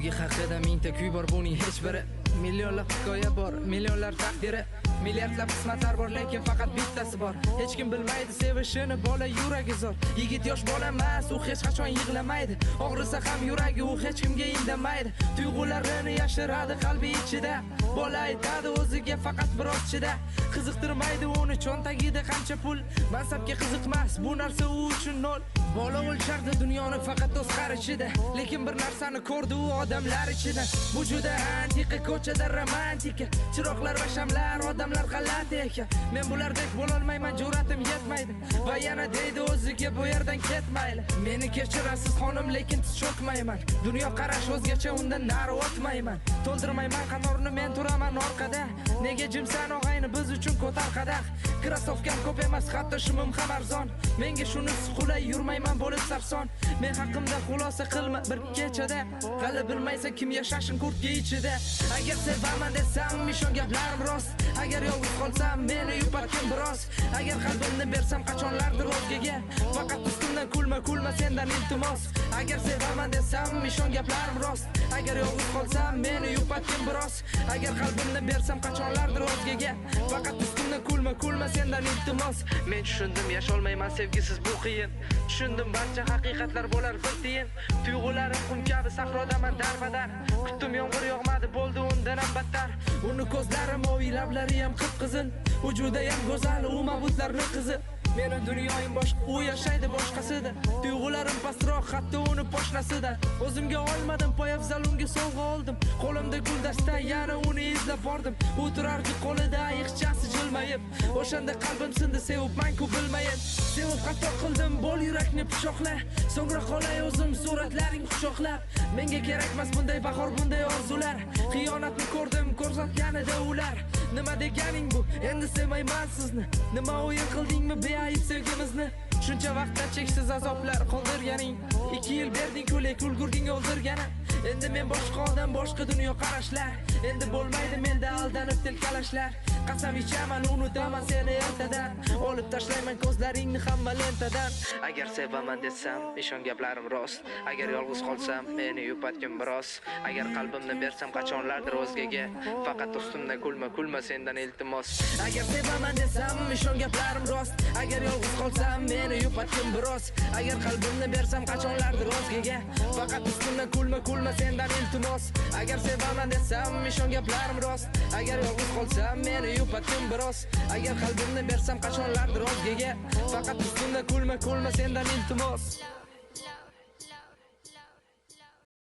Sevgi haqida mingta kuy bor, buning hech biri. Millionlab hikoya bor, millionlar taqdiri, milliardlab qismatlar bor, lekin faqat bittasi bor. Hech kim bilmaydi sevishini, bola yuragi zo'r. Yigit yosh bola emas, u hech qachon yig'lamaydi. Og'risa ham yuragi, u hech kimga indamaydi. Tuyg'ularini yashiradi qalbi ichida. Bola aytadi o'ziga faqat biroz chida. Qiziqtirmaydi uni cho'ntagida qancha pul. Mansabga qiziqmas, bu narsa u uchun nol. Bola o'lchardi dunyoni faqat o'z qarashida, lekin bir narsani ko'rdi u odamlar ichida. Bu juda antiqa, ko'chada romantika, chiroqlar va shamlar, odamlar g'alati ekan. Men bulardek bo'lolmayman, jur'atim yetmaydi. Va yana deydi o'ziga bu yerdan ketmayli. Meni kechirasiz xonim, lekin tiz cho'kmayman. Dunyo qarash o'zgacha, undan nari o'tmayman. To'ldirmayman qanorni, men turaman orqada. Nega jimsan og'ayni, biz uchun ko'tar qadah. Krasovkam ko'p emas, hatto shimim ham arzon. Menga shunisi qulay, yurmayman bo'lib sarson. Men haqimda xulosa qilma bir kechada. Hali bilmaysan kim yashashin kurtga ichida. Agar sevaman desam, ishon gaplarim rost. Agar yolg'iz qolsam, meni yupatgin biroz. Agar qalbimni bersam qachonlardir o'zgaga. Faqat ustimdan kulma sendan iltimos. Agar sevaman desam, ishon gaplarim rost. Agar yolg'iz qolsam, meni yupatgin biroz. Agar qalbimni bersam qachonlardir o'zgaga. Faqat ustimdan kulma sendan iltimos. Men tushundim, yasholmayman sevgisiz bu qiyin. Tushundim, barcha haqiqatlar bo'lar bir tiyin. Tuyg'ularim qum kabi sahrodaman darbadar. Kutdim, yomg'ir yog'madi, bo'ldi undan ham battar. Uni ko'zlari moviy, lablari ham qip-qizil. Vujuda ham go'zal, u mabutlarning qizi. Meni dunyoyim boshqa, u yashaydi boshqasida. Tuyg'ularim pastroq, hatto uni poshnasida. O'zimga olmadim, poyafzal unga sovg'a oldim. Qo'limda guldasta, yana uni izlab bordim. U turardi qo'lida ayiqchasi jilmayib. O'shanda qalbim sindi, sevibman-ku bilmayib. Sevib xato qildim, bo'l yurakni pichoqla. So'ngra qolay o'zim suratlaring quchoqlab. Menga kerakmas bunday bahor, bunday orzular. Xiyonatni ko'rdim, ko'rsatganida ular. Nima deganing bu? Endi sevmayman sizni. Nima o'yin qildingmi beayb sevgimizni? Shuncha vaqtda cheksiz azoblar qoldirganing. 2 yil berding-ku, lekin ulgurding o'ldirgani. Endi men boshqa odam, boshqa dunyo qarashlar. Endi bo'lmaydi menda aldanib tilkalashlar. Qasam ichaman, unutaman seni ertadan. Olib tashlayman ko'zlaringni hamma lentadan. Agar sevaman desam, ishon gaplarim rost. Agar yolg'iz qolsam, meni yupatgin biroz. Agar qalbimni bersam qachonlardir o'zgaga. Faqat ustimdan kulma sendan iltimos. Agar sevaman desam, ishon gaplarim rost. Agar yolg'iz qolsam, meni yupatgin biroz. Agar qalbimni bersam qachonlardir o'zgaga. Faqat ustimdan kulma sendan iltimos. Agar sevaman desam, ishon gaplarim rost. Agar yolg'iz qolsam, meni yupatgin biroz. Agar qalbimni bersam qachonlardir o'zgaga. Faqat ustimdan kulma sendan iltimos.